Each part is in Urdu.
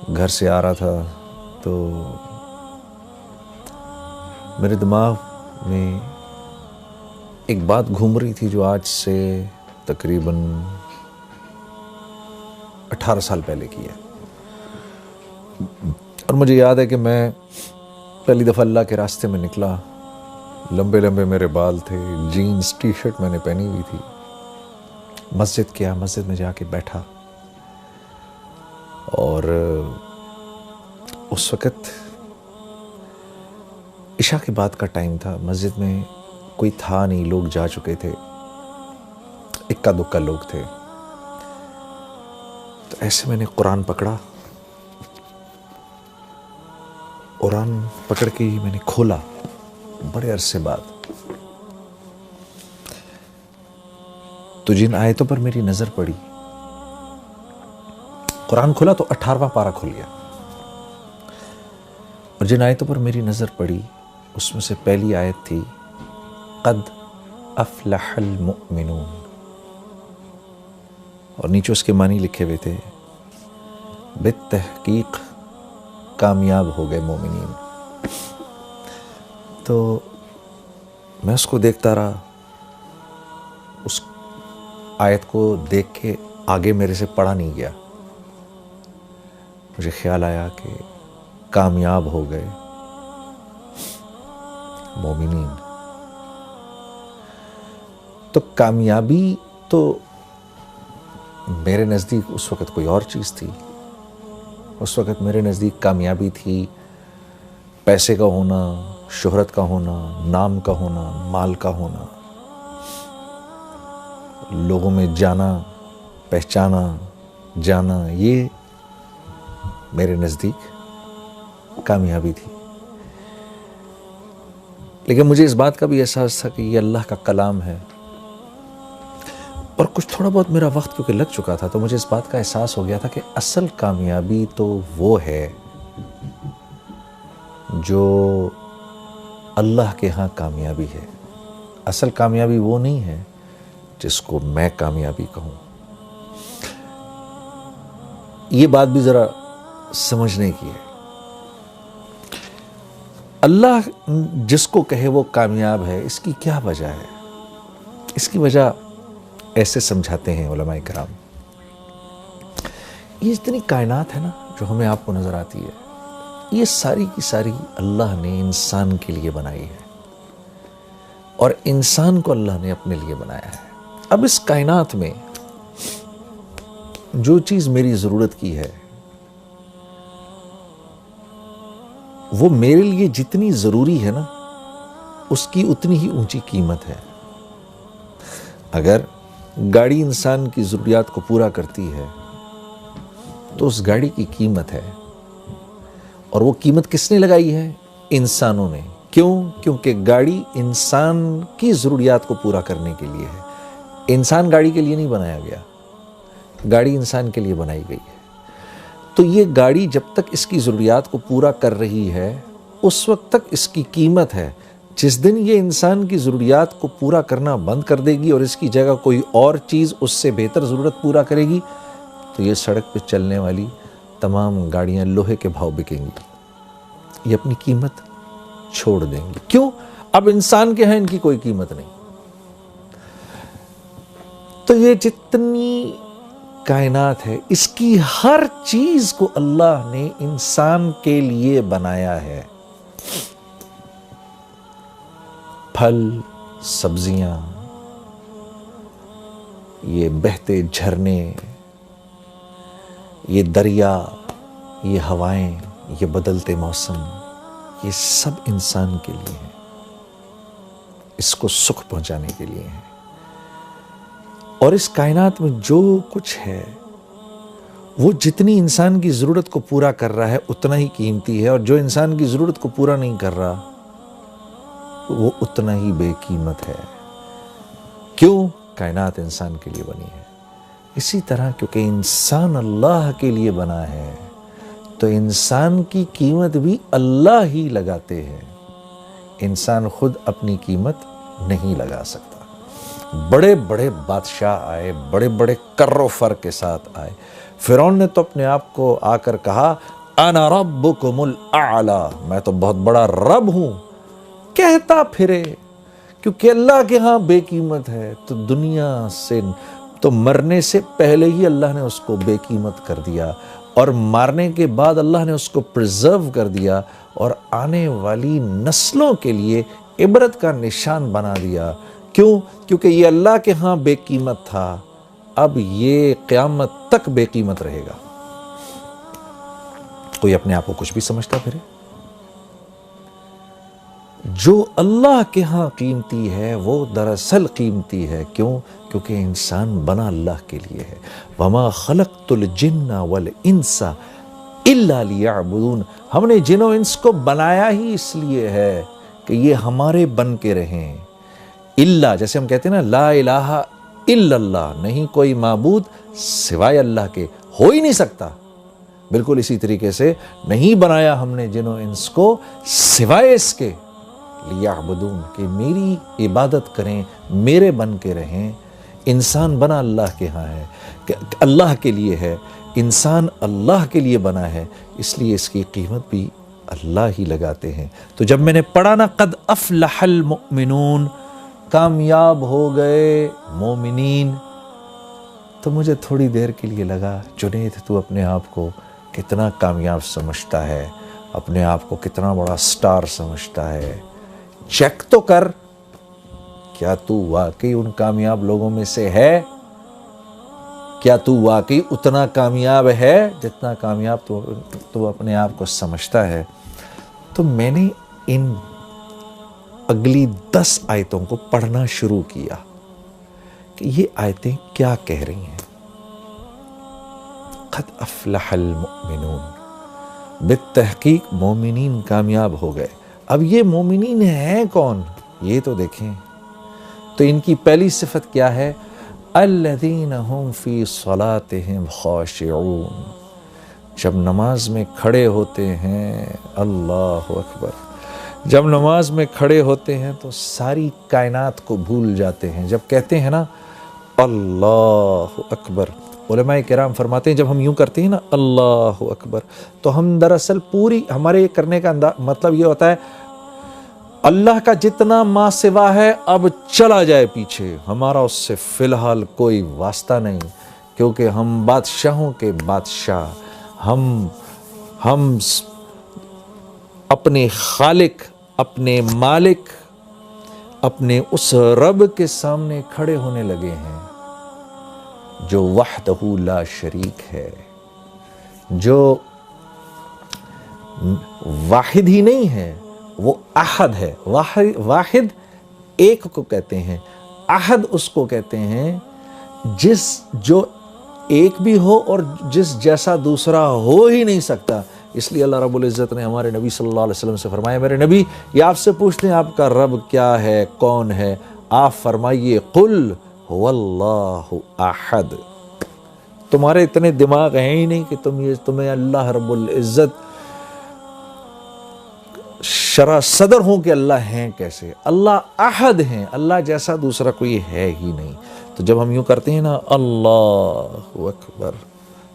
گھر سے آ رہا تھا تو میرے دماغ میں ایک بات گھوم رہی تھی جو آج سے تقریباً 18 سال پہلے کی ہے. اور مجھے یاد ہے کہ میں پہلی دفعہ اللہ کے راستے میں نکلا. لمبے لمبے میرے بال تھے, جینز ٹی شرٹ میں نے پہنی ہوئی تھی. مسجد میں جا کے بیٹھا, اور اس وقت عشاء کے بعد کا ٹائم تھا. مسجد میں کوئی تھا نہیں, لوگ جا چکے تھے, اکا دکا لوگ تھے. تو ایسے میں نے قرآن پکڑا, قرآن پکڑ کے میں نے کھولا بڑے عرصے بعد. تو جن آیتوں پر میری نظر پڑی, قرآن کھولا تو 18واں پارہ کھل گیا, اور جن آیتوں پر میری نظر پڑی اس میں سے پہلی آیت تھی قد افلح المؤمنون, اور نیچے اس کے معنی لکھے ہوئے تھے بالتحقیق کامیاب ہو گئے مومنین. تو میں اس کو دیکھتا رہا. اس آیت کو دیکھ کے آگے میرے سے پڑھا نہیں گیا. مجھے خیال آیا کہ کامیاب ہو گئے مومنین. تو کامیابی تو میرے نزدیک اس وقت کوئی اور چیز تھی. اس وقت میرے نزدیک کامیابی تھی پیسے کا ہونا, شہرت کا ہونا, نام کا ہونا, مال کا ہونا, لوگوں میں جانا, پہچانا جانا. یہ میرے نزدیک کامیابی تھی. لیکن مجھے اس بات کا بھی احساس تھا کہ یہ اللہ کا کلام ہے, اور کچھ تھوڑا بہت میرا وقت کیونکہ لگ چکا تھا تو مجھے اس بات کا احساس ہو گیا تھا کہ اصل کامیابی تو وہ ہے جو اللہ کے ہاں کامیابی ہے. اصل کامیابی وہ نہیں ہے جس کو میں کامیابی کہوں. یہ بات بھی ذرا سمجھنے کی ہے. اللہ جس کو کہے وہ کامیاب ہے, اس کی کیا وجہ ہے؟ اس کی وجہ ایسے سمجھاتے ہیں علماء کرام. یہ اتنی کائنات ہے نا جو ہمیں آپ کو نظر آتی ہے, یہ ساری کی ساری اللہ نے انسان کے لیے بنائی ہے, اور انسان کو اللہ نے اپنے لیے بنایا ہے. اب اس کائنات میں جو چیز میری ضرورت کی ہے وہ میرے لیے جتنی ضروری ہے نا اس کی اتنی ہی اونچی قیمت ہے. اگر گاڑی انسان کی ضروریات کو پورا کرتی ہے تو اس گاڑی کی قیمت ہے, اور وہ قیمت کس نے لگائی ہے؟ انسانوں نے. کیوں؟ کیونکہ گاڑی انسان کی ضروریات کو پورا کرنے کے لیے ہے. انسان گاڑی کے لیے نہیں بنایا گیا, گاڑی انسان کے لیے بنائی گئی ہے. تو یہ گاڑی جب تک اس کی ضروریات کو پورا کر رہی ہے اس وقت تک اس کی قیمت ہے. جس دن یہ انسان کی ضروریات کو پورا کرنا بند کر دے گی اور اس کی جگہ کوئی اور چیز اس سے بہتر ضرورت پورا کرے گی تو یہ سڑک پہ چلنے والی تمام گاڑیاں لوہے کے بھاؤ بکیں گی, یہ اپنی قیمت چھوڑ دیں گی. کیوں؟ اب انسان کے ہیں ان کی کوئی قیمت نہیں. تو یہ جتنی کائنات ہے اس کی ہر چیز کو اللہ نے انسان کے لیے بنایا ہے. پھل, سبزیاں, یہ بہتے جھرنے, یہ دریا, یہ ہوائیں, یہ بدلتے موسم, یہ سب انسان کے لیے ہیں, اس کو سکھ پہنچانے کے لیے ہیں. اور اس کائنات میں جو کچھ ہے وہ جتنی انسان کی ضرورت کو پورا کر رہا ہے اتنا ہی قیمتی ہے, اور جو انسان کی ضرورت کو پورا نہیں کر رہا وہ اتنا ہی بے قیمت ہے. کیوں؟ کائنات انسان کے لیے بنی ہے. اسی طرح کیونکہ انسان اللہ کے لیے بنا ہے تو انسان کی قیمت بھی اللہ ہی لگاتے ہیں. انسان خود اپنی قیمت نہیں لگا سکتا. بڑے بڑے بادشاہ آئے, بڑے بڑے کر و فر کے ساتھ آئے, فرعون نے تو اپنے آپ کو آ کر کہا انا ربکم الاعلی، میں تو بہت بڑا رب ہوں، کہتا پھرے، کیونکہ اللہ کے ہاں بے قیمت ہے، تو دنیا سے تو مرنے سے پہلے ہی اللہ نے اس کو بے قیمت کر دیا، اور مارنے کے بعد اللہ نے اس کو پرزرو کر دیا اور آنے والی نسلوں کے لیے عبرت کا نشان بنا دیا۔ کیوں؟ کیونکہ یہ اللہ کے ہاں بے قیمت تھا، اب یہ قیامت تک بے قیمت رہے گا۔ کوئی اپنے آپ کو کچھ بھی سمجھتا پھرے؟ جو اللہ کے ہاں قیمتی ہے وہ دراصل قیمتی ہے۔ کیوں؟ کیونکہ انسان بنا اللہ کے لیے ہے۔ وَمَا خَلَقْتُ الْجِنَّ وَالْإِنسَ إِلَّا لِيَعْبُدُونَ، ہم نے جن و انس کو بنایا ہی اس لیے ہے کہ یہ ہمارے بن کے رہیں۔ اللہ، جیسے ہم کہتے ہیں نا لا الہ الا اللہ، نہیں کوئی معبود سوائے اللہ کے، ہو ہی نہیں سکتا۔ بالکل اسی طریقے سے نہیں بنایا ہم نے جن و انس کو سوائے اس کے لیعبدون، کہ میری عبادت کریں، میرے بن کے رہیں۔ انسان بنا اللہ کے ہاں ہے، کہ اللہ کے لیے ہے، انسان اللہ کے لیے بنا ہے، اس لیے اس کی قیمت بھی اللہ ہی لگاتے ہیں۔ تو جب میں نے پڑھا نا قد افلح المؤمنون، کامیاب ہو گئے مومنین، تو مجھے تھوڑی دیر کے لیے لگا جنید تو اپنے آپ کو کتنا کامیاب سمجھتا ہے، اپنے آپ کو کتنا بڑا سٹار سمجھتا ہے، چیک تو کر، کیا تو واقعی ان کامیاب لوگوں میں سے ہے؟ کیا تو واقعی اتنا کامیاب ہے جتنا کامیاب تو اپنے آپ کو سمجھتا ہے؟ تو میں نے ان اگلی 10 آیتوں کو پڑھنا شروع کیا کہ یہ آیتیں کیا کہہ رہی ہیں۔ قد افلح المؤمنون، بالتحقیق مومنین کامیاب ہو گئے۔ اب یہ مومنین ہیں کون؟ یہ تو دیکھیں۔ تو ان کی پہلی صفت کیا ہے؟ الذین هم فی صلاتهم خاشعون، جب نماز میں کھڑے ہوتے ہیں، اللہ اکبر، جب نماز میں کھڑے ہوتے ہیں تو ساری کائنات کو بھول جاتے ہیں۔ جب کہتے ہیں نا اللہ اکبر، علماء کرام فرماتے ہیں جب ہم یوں کرتے ہیں نا اللہ اکبر، تو ہم دراصل پوری ہمارے کرنے کا مطلب یہ ہوتا ہے اللہ کا جتنا ما سوا ہے اب چلا جائے پیچھے، ہمارا اس سے فی الحال کوئی واسطہ نہیں، کیونکہ ہم بادشاہوں کے بادشاہ، ہم اپنے خالق، اپنے مالک، اپنے اس رب کے سامنے کھڑے ہونے لگے ہیں جو وحدہ لا شریک ہے، جو واحد ہی نہیں ہے، وہ احد ہے۔ واحد ایک کو کہتے ہیں، احد اس کو کہتے ہیں جو ایک بھی ہو اور جس جیسا دوسرا ہو ہی نہیں سکتا۔ اس لیے اللہ رب العزت نے ہمارے نبی صلی اللہ علیہ وسلم سے فرمایا، میرے نبی یہ آپ سے پوچھتے ہیں آپ کا رب کیا ہے، کون ہے؟ آپ فرمائیے قل هو اللہ احد۔ تمہارے اتنے دماغ ہیں ہی نہیں کہ تمہیں اللہ رب العزت شرح صدر ہوں کہ اللہ ہیں کیسے؟ اللہ احد ہیں، اللہ جیسا دوسرا کوئی ہے ہی نہیں۔ تو جب ہم یوں کرتے ہیں نا اللہ اکبر،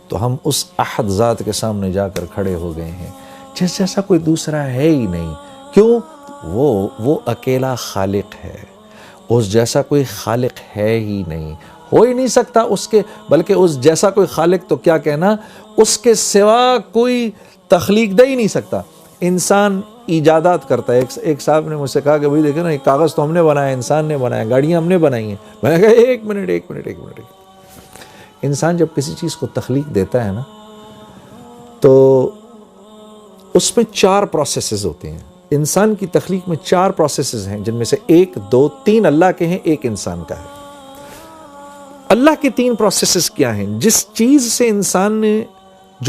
تو ہم اس احد ذات کے سامنے جا کر کھڑے ہو گئے ہیں جس جیسا کوئی دوسرا ہے ہی نہیں۔ کیوں؟ وہ اکیلا خالق ہے، اس جیسا کوئی خالق ہے ہی نہیں، ہو ہی نہیں سکتا اس کے، بلکہ اس جیسا کوئی خالق تو کیا کہنا، اس کے سوا کوئی تخلیق دے ہی نہیں سکتا۔ انسان ایجادات کرتا ہے۔ ایک صاحب نے مجھ سے کہا کہ بھائی دیکھیں نا، ایک کاغذ تو ہم نے بنایا، انسان نے بنایا، گاڑیاں ہم نے بنائی ہیں۔ میں نے کہا ایک منٹ، انسان جب کسی چیز کو تخلیق دیتا ہے نا تو اس میں 4 پروسیسز ہوتے ہیں۔ انسان کی تخلیق میں 4 پروسیسز ہیں، جن میں سے 1 2 3 اللہ کے ہیں، 1 انسان کا ہے۔ اللہ کے 3 پروسیسز کیا ہیں؟ جو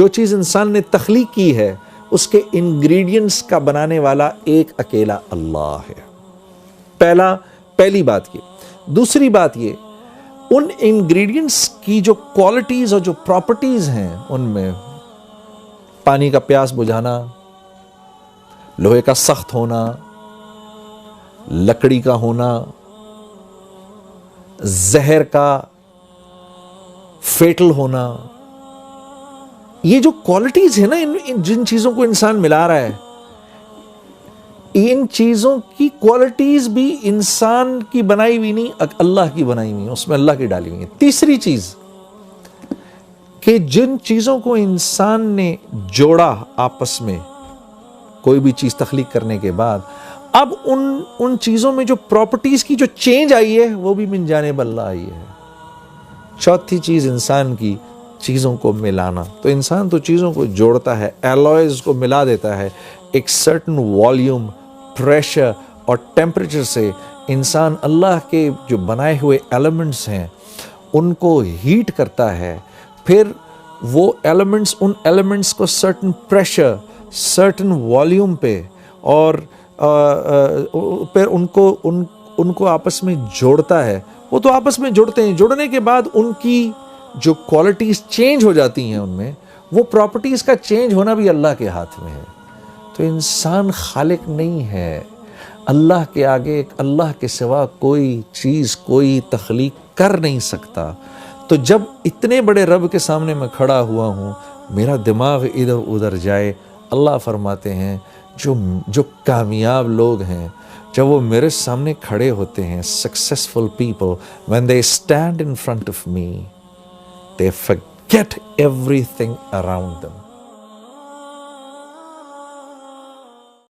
چیز انسان نے تخلیق کی ہے اس کے انگریڈینٹس کا بنانے والا ایک اکیلا اللہ ہے۔ پہلی بات یہ۔ دوسری بات یہ، ان انگریڈینٹس کی جو کوالٹیز اور جو پراپرٹیز ہیں، ان میں پانی کا پیاس بجھانا، لوہے کا سخت ہونا، لکڑی کا ہونا، زہر کا فیٹل ہونا، یہ جو کوالٹیز ہیں نا جن چیزوں کو انسان ملا رہا ہے، ان چیزوں کی کوالٹیز بھی انسان کی بنائی ہوئی نہیں، اللہ کی بنائی ہوئی، اس میں اللہ کی ڈالی ہوئی ہے۔ تیسری چیز کہ جن چیزوں کو انسان نے جوڑا آپس میں کوئی بھی چیز تخلیق کرنے کے بعد، اب ان چیزوں میں جو پراپرٹیز کی جو چینج آئی ہے وہ بھی من جانب اللہ آئی ہے۔ چوتھی چیز انسان کی چیزوں کو ملانا، تو انسان تو چیزوں کو جوڑتا ہے، ایلوائز کو ملا دیتا ہے، ایک سرٹن والیوم، پریشر اور ٹیمپریچر سے انسان اللہ کے جو بنائے ہوئے ایلیمنٹس ہیں ان کو ہیٹ کرتا ہے، پھر وہ ایلیمنٹس، ان ایلیمنٹس کو سرٹن پریشر، سرٹن والیوم پہ اور پھر ان کو آپس میں جوڑتا ہے۔ وہ تو آپس میں جڑتے ہیں، جڑنے کے بعد ان کی جو کوالٹیز چینج ہو جاتی ہیں، ان میں وہ پراپرٹیز کا چینج ہونا بھی اللہ کے ہاتھ میں ہے۔ تو انسان خالق نہیں ہے، اللہ کے آگے، اللہ کے سوا کوئی چیز، کوئی تخلیق کر نہیں سکتا۔ تو جب اتنے بڑے رب کے سامنے میں کھڑا ہوا ہوں، میرا دماغ ادھر ادھر جائے، اللہ فرماتے ہیں جو کامیاب لوگ ہیں، جب وہ میرے سامنے کھڑے ہوتے ہیں، successful people, when they stand in front of me, they forget everything around them.